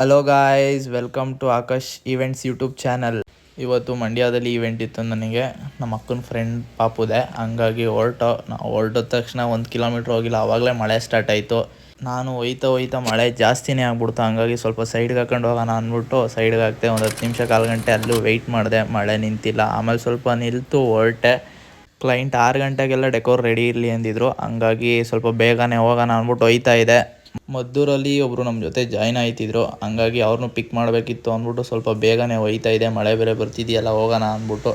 Hello guys, welcome to Akash events YouTube channel. ಇವತ್ತು ಮಂಡ್ಯದಲ್ಲಿ event ಇತ್ತು. ನನಗೆ ನಮ್ಮ ಅಕ್ಕನ ಫ್ರೆಂಡ್ ಪಾಪುದೆ, ಹಂಗಾಗಿ ಹೊರಟದ ತಕ್ಷಣ 1 ಕಿಲೋಮೀಟ್ರ್ ಹೋಗಿಲ್ಲ, ಆವಾಗಲೇ ಮಳೆ ಸ್ಟಾರ್ಟ್ ಆಯಿತು. ನಾನು ಹೋಯ್ತಾ ಮಳೆ ಜಾಸ್ತಿನೇ ಆಗ್ಬಿಡ್ತು. ಹಂಗಾಗಿ ಸ್ವಲ್ಪ ಸೈಡ್ಗೆ ಹಾಕೊಂಡು ಹೋಗೋಣ ಅಂದ್ಬಿಟ್ಟು ಸೈಡ್ಗೆ ಹಾಕ್ತೆ. ಒಂದು 10 ನಿಮಿಷ ಕಾಲು ಗಂಟೆ ಅಲ್ಲೂ ವೆಯ್ಟ್ ಮಾಡಿದೆ, ಮಳೆ ನಿಂತಿಲ್ಲ. ಆಮೇಲೆ ಸ್ವಲ್ಪ ನಿಲ್ತು ಹೊರಟೆ. ಕ್ಲೈಂಟ್ 6 ಗಂಟೆಗೆಲ್ಲ ಡೆಕೋರ್ ರೆಡಿ ಇರಲಿ ಅಂದಿದ್ರು, ಹಂಗಾಗಿ ಸ್ವಲ್ಪ ಬೇಗನೆ ಹೋಗೋಣ ಅಂದ್ಬಿಟ್ಟು ಹೋಯ್ತಾ ಇದೆ. ಮದ್ದೂರಲ್ಲಿ ಒಬ್ಬರು ನಮ್ಮ ಜೊತೆ ಜಾಯ್ನ್ ಆಯ್ತಿದ್ರು, ಹಂಗಾಗಿ ಅವ್ರನ್ನೂ ಪಿಕ್ ಮಾಡಬೇಕಿತ್ತು ಅಂದ್ಬಿಟ್ಟು ಸ್ವಲ್ಪ ಬೇಗನೆ ಹೋಯ್ತಾ ಇದೆ. ಮಳೆ ಬೇರೆ ಬರ್ತಿದೆಯಲ್ಲ, ಹೋಗೋಣ ಅಂದ್ಬಿಟ್ಟು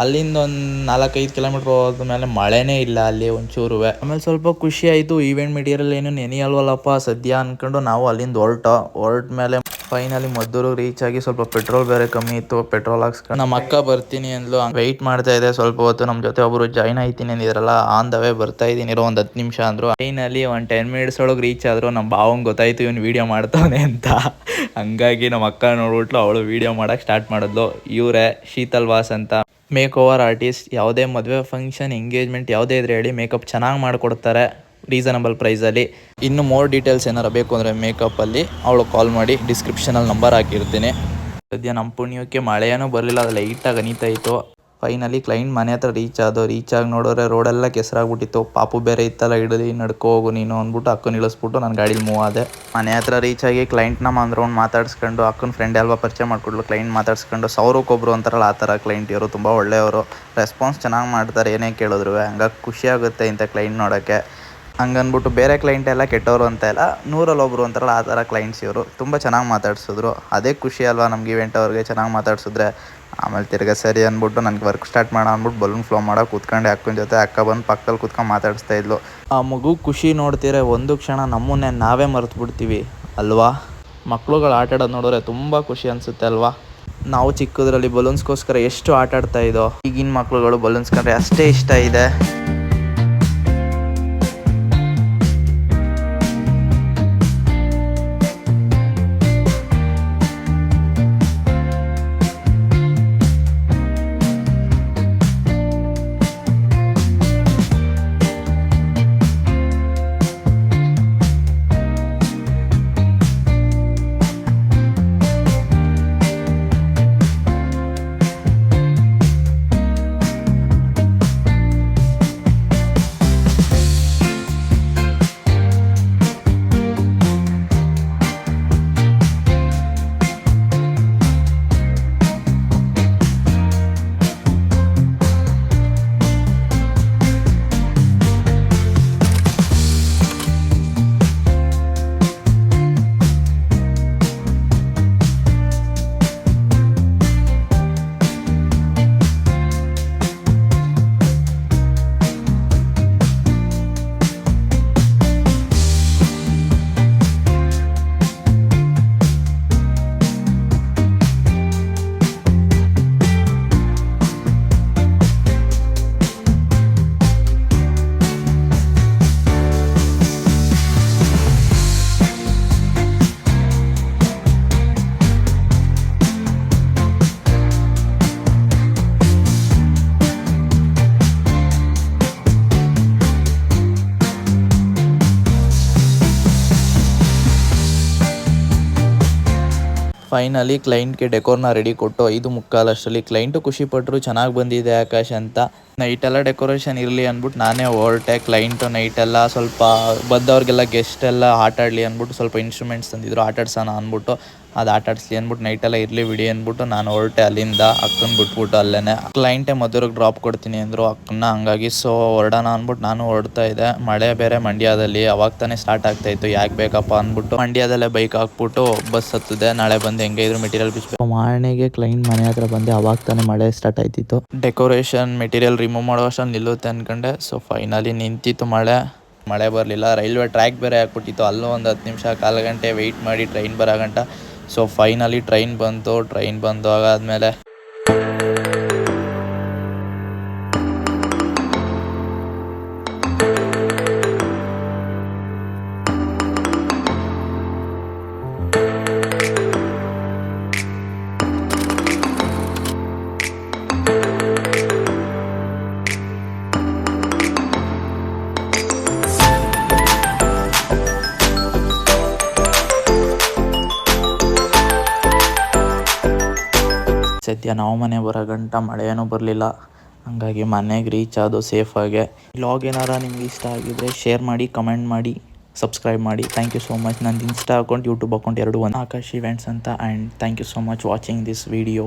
ಅಲ್ಲಿಂದ ಒಂದು 4-5 ಕಿಲೋಮೀಟ್ರ್ ಹೋದ್ಮೇಲೆ ಮಳೆನೇ ಇಲ್ಲ ಅಲ್ಲಿ ಒಂಚೂರು. ಆಮೇಲೆ ಸ್ವಲ್ಪ ಖುಷಿ ಆಯಿತು, ಈವೆಂಟ್ ಮೆಟೀರಿಯಲ್ ಏನು ನೆನೆಯಲ್ವಲ್ಲಪ್ಪ ಸದ್ಯ ಅಂದ್ಕೊಂಡು ನಾವು ಅಲ್ಲಿಂದ ಹೊರಟ ಮೇಲೆ ಫೈನಲಿ ಮದ್ದೂರು ರೀಚ್ ಆಗಿ ಸ್ವಲ್ಪ ಪೆಟ್ರೋಲ್ ಬೇರೆ ಕಮ್ಮಿ ಇತ್ತು, ಪೆಟ್ರೋಲ್ ಹಾಕ್ಸ್ಕೊಂಡು ನಮ್ಮ ಅಕ್ಕ ಬರ್ತೀನಿ ಅಂದ್ಲು. ವೆಯ್ಟ್ ಮಾಡ್ತಾ ಇದೆ ಸ್ವಲ್ಪ ಹೊತ್ತು. ನಮ್ಮ ಜೊತೆ ಒಬ್ಬರು ಜಾಯ್ನ್ ಆಯ್ತೀನಿ ಅಂದಿದ್ರಲ್ಲ, ಆನ್ ದ ವೇ ಬರ್ತಾ ಇದ್ದೀನಿ ಇರೋ ಒಂದು 10 ನಿಮಿಷ ಅಂದರು. ಫೈನಲಿ ಒಂದು 10 ಮಿನಿಟ್ಸ್ ಒಳಗೆ ರೀಚ್ ಆದರು. ನಮ್ಮ ಭಾವಂಗೆ ಗೊತ್ತಾಯಿತು ಇವನು ವೀಡಿಯೋ ಮಾಡ್ತಾವನೆ ಅಂತ, ಹಂಗಾಗಿ ನಮ್ಮ ಅಕ್ಕ ನೋಡ್ಬಿಟ್ಲು, ಅವಳು ವೀಡಿಯೋ ಮಾಡೋಕ್ಕೆ ಸ್ಟಾರ್ಟ್ ಮಾಡಿದ್ಲು. ಇವರೇ ಶೀತಲ್ ವಾಸ್ ಅಂತ, ಮೇಕ್ ಓವರ್ ಆರ್ಟಿಸ್ಟ್. ಯಾವುದೇ ಮದುವೆ ಫಂಕ್ಷನ್ ಎಂಗೇಜ್ಮೆಂಟ್ ಯಾವುದೇ ಇದ್ರೆ ಹೇಳಿ, ಮೇಕಪ್ ಚೆನ್ನಾಗಿ ಮಾಡಿಕೊಡ್ತಾರೆ ರೀಸನಬಲ್ ಪ್ರೈಸಲ್ಲಿ. ಇನ್ನು ಮೋರ್ ಡೀಟೇಲ್ಸ್ ಏನಾರು ಬೇಕು ಅಂದರೆ ಮೇಕಪ್ಪಲ್ಲಿ ಅವಳು ಕಾಲ್ ಮಾಡಿ, ಡಿಸ್ಕ್ರಿಪ್ಷನಲ್ಲಿ ನಂಬರ್ ಹಾಕಿರ್ತೀನಿ. ಸದ್ಯ ನಮ್ಮ ಪುಣ್ಯಕ್ಕೆ ಮಳೆಯೂ ಬರಲಿಲ್ಲ, ಅದು ಲೈಟಾಗಿ ಅನಿತಾ ಇತ್ತು. ಫೈನಲಿ ಕ್ಲೈಂಟ್ ಮನೆ ಹತ್ರ ರೀಚ್ ಆಗಿ ನೋಡಿದ್ರೆ ರೋಡೆಲ್ಲ ಕೆಸರಾಗ್ಬಿಟ್ಟಿತ್ತು. ಪಾಪು ಬೇರೆ ಇತ್ತಲ್ಲ, ಹಿಡಿದು ನಡ್ಕೊ ಹೋಗು ನೀನು ಅಂದ್ಬಿಟ್ಟು ಅಕ್ಕನ ಇಳಿಸ್ಬಿಟ್ಟು ನಾನು ಗಾಡೀಲಿ ಮೂವ್ ಆದೆ. ಮನೆ ಹತ್ರ ರೀಚ್ ಆಗಿ ಕ್ಲೈಂಟ್ನ ಒಂದು ಮಾತಾಡ್ಸ್ಕೊಂಡು, ಅಕ್ಕನ ಫ್ರೆಂಡ್ ಅಲ್ವಾ ಪರಿಚಯ ಮಾಡ್ಕೊಡ್ಲು, ಕ್ಲೈಂಟ್ ಮಾತಾಡ್ಸ್ಕೊಂಡು, ಸಾವಿರಕ್ಕೊಬ್ರು ಅಂತಾರಲ್ಲ ಆ ಥರ ಕ್ಲೈಂಟ್ ಇವರು. ತುಂಬ ಒಳ್ಳೆಯವರು, ರೆಸ್ಪಾನ್ಸ್ ಚೆನ್ನಾಗಿ ಮಾಡ್ತಾರೆ ಏನೇ ಕೇಳಿದ್ರು. ಹಂಗಾಗಿ ಖುಷಿ ಆಗುತ್ತೆ ಇಂಥ ಕ್ಲೈಂಟ್ ನೋಡೋಕ್ಕೆ. ಹಂಗನ್ಬಿಟ್ಟು ಬೇರೆ ಕ್ಲೈಂಟ್ ಎಲ್ಲ ಕೆಟ್ಟವರು ಅಂತ ಇಲ್ಲ, 100ರಲ್ಲಿ ಒಬ್ಬರು ಅಂತಾರಲ್ಲ ಆ ಥರ ಕ್ಲೈಂಟ್ಸ್ ಇವರು. ತುಂಬ ಚೆನ್ನಾಗಿ ಮಾತಾಡ್ಸಿದ್ರು, ಅದೇ ಖುಷಿ ಅಲ್ವಾ ನಮ್ಗೆ ಈವೆಂಟ್ ಅವ್ರಿಗೆ ಚೆನ್ನಾಗಿ ಮಾತಾಡ್ಸಿದ್ರೆ. ಆಮೇಲೆ ತಿರ್ಗಾ ಸರಿ ಅಂದ್ಬಿಟ್ಟು ನನಗೆ ವರ್ಕ್ ಸ್ಟಾರ್ಟ್ ಮಾಡೋಣ ಅಂದ್ಬಿಟ್ಟು ಬಲೂನ್ ಫ್ಲೋ ಮಾಡೋಕೆ ಕೂತ್ಕೊಂಡೆ ಅಕ್ಕನ ಜೊತೆ. ಅಕ್ಕ ಬಂದು ಪಕ್ಕದಲ್ಲಿ ಕೂತ್ಕೊಂಡು ಮಾತಾಡಿಸ್ತಾ ಇದ್ಲು. ಆ ಮಗು ಖುಷಿ ನೋಡ್ತೀರ ಒಂದು ಕ್ಷಣ ನಮ್ಮನ್ನೇ ನಾವೇ ಮರೆತು ಬಿಡ್ತೀವಿ ಅಲ್ವಾ. ಮಕ್ಳುಗಳು ಆಟ ಆಡೋದು ನೋಡಿದ್ರೆ ತುಂಬ ಖುಷಿ ಅನಿಸುತ್ತೆ ಅಲ್ವಾ. ನಾವು ಚಿಕ್ಕದ್ರಲ್ಲಿ ಬಲೂನ್ಸ್ಗೋಸ್ಕರ ಎಷ್ಟು ಆಟ ಆಡ್ತಾ ಇದ್ದೋ, ಈಗಿನ ಮಕ್ಳುಗಳು ಬಲೂನ್ಸ್ ಕಂಡ್ರೆ ಅಷ್ಟೇ ಇಷ್ಟ ಇದೆ. ಫೈನಲಿ ಕ್ಲೈಂಟ್ಗೆ ಡೆಕೋರ್ನ ರೆಡಿ ಕೊಟ್ಟು 5:45 ಅಷ್ಟರಲ್ಲಿ ಕ್ಲೈಂಟು ಖುಷಿಪಟ್ಟರು, ಚೆನ್ನಾಗಿ ಬಂದಿದೆ ಆಕಾಶ್ ಅಂತ. ನೈಟೆಲ್ಲ ಡೆಕೋರೇಷನ್ ಇರಲಿ ಅಂದ್ಬಿಟ್ಟು ನಾನೇ ಹೊರಟೆ. ಕ್ಲೈಂಟು ನೈಟೆಲ್ಲ ಸ್ವಲ್ಪ ಬಂದವ್ರಿಗೆಲ್ಲ ಗೆಸ್ಟ್ ಎಲ್ಲ ಆಟ ಆಡಲಿ ಅಂದ್ಬಿಟ್ಟು ಸ್ವಲ್ಪ ಇನ್ಸ್ಟ್ರೂಮೆಂಟ್ಸ್ ತಂದಿದ್ರು, ಆಟ ಆಡ್ಸೋಣ ಅಂದ್ಬಿಟ್ಟು. ಅದು ಆಟ ಆಡಿಸ್ಲಿ ಅಂದ್ಬಿಟ್ಟು ನೈಟೆಲ್ಲ ಇರಲಿ ಬಿಡಿ ಅಂದ್ಬಿಟ್ಟು ನಾನು ಹೊರಟೆ ಅಲ್ಲಿಂದ. ಅಕ್ಕನ ಬಿಟ್ಬಿಟ್ಟು ಅಲ್ಲೇ ಕ್ಲೈಂಟೇ ಮದ್ದೂರಿಗೆ ಡ್ರಾಪ್ ಕೊಡ್ತೀನಿ ಅಂದರು ಅಕ್ಕನ, ಹಂಗಾಗಿ ಸೊ ಹೊರಡೋಣ ಅಂದ್ಬಿಟ್ಟು ನಾನು ಹೊರಡ್ತಾ ಇದ್ದೆ. ಮಳೆ ಬೇರೆ ಮಂಡ್ಯದಲ್ಲಿ ಅವಾಗ ತಾನೇ ಸ್ಟಾರ್ಟ್ ಆಗ್ತಾ ಇತ್ತು, ಯಾಕೆ ಬೇಕಪ್ಪ ಅಂದ್ಬಿಟ್ಟು ಮಂಡ್ಯದಲ್ಲೇ ಬೈಕ್ ಹಾಕ್ಬಿಟ್ಟು ಬಸ್ ಹತ್ತಿದೆ. ನಾಳೆ ಬಂದು ಹೆಂಗೆ ಇದ್ರು ಮೆಟೀರಿಯಲ್ ಬಿಚ್ಚಬೇಕು ಮಾರನೆಗೆ ಕ್ಲೈಂಟ್ ಮನೆ ಹತ್ರ ಬಂದೆ, ಅವಾಗ ತಾನೇ ಮಳೆ ಸ್ಟಾರ್ಟ್ ಆಯ್ತಿತ್ತು. ಡೆಕೋರೇಷನ್ ಮೆಟೀರಿಯಲ್ ರಿಮೂವ್ ಮಾಡೋ ಅಷ್ಟೊಂದು ನಿಲ್ಲುತ್ತೆ ಅಂದ್ಕೊಂಡೆ. ಸೊ ಫೈನಲಿ ನಿಂತಿತ್ತು ಮಳೆ ಬರಲಿಲ್ಲ. ರೈಲ್ವೆ ಟ್ರ್ಯಾಕ್ ಬೇರೆ ಹಾಕ್ಬಿಟ್ಟಿತ್ತು, ಅಲ್ಲೂ ಒಂದು 10 ನಿಮಿಷ ಕಾಲು ಗಂಟೆ ವೆಯ್ಟ್ ಮಾಡಿ ಟ್ರೈನ್ ಬರೋ ಗಂಟ. ಸೊ ಫೈನಲಿ ಟ್ರೈನ್ ಬಂದು ಆಗಾದ್ಮೇಲೆ ಸದ್ಯ ನಾವು ಮನೆ ಬರೋ ಗಂಟ ಮಳೆ ಏನೂ ಬರಲಿಲ್ಲ, ಹಂಗಾಗಿ ಮನೆಗೆ ರೀಚ್ ಆದೋ ಸೇಫಾಗೆ. ವ್ಲಾಗ್ ಏನಾರ ನಿಮ್ಗೆ ಇಷ್ಟ ಆಗಿದ್ರೆ ಶೇರ್ ಮಾಡಿ, ಕಮೆಂಟ್ ಮಾಡಿ, ಸಬ್ಸ್ಕ್ರೈಬ್ ಮಾಡಿ. Thank you so much. ನಂದು ಇನ್ಸ್ಟಾ ಅಕೌಂಟ್, ಯೂಟ್ಯೂಬ್ ಅಕೌಂಟ್ ಎರಡೂ ಒಂದು ಆಕಾಶ್ ಇವೆಂಟ್ಸ್ ಅಂತ. And thank you so much watching this video.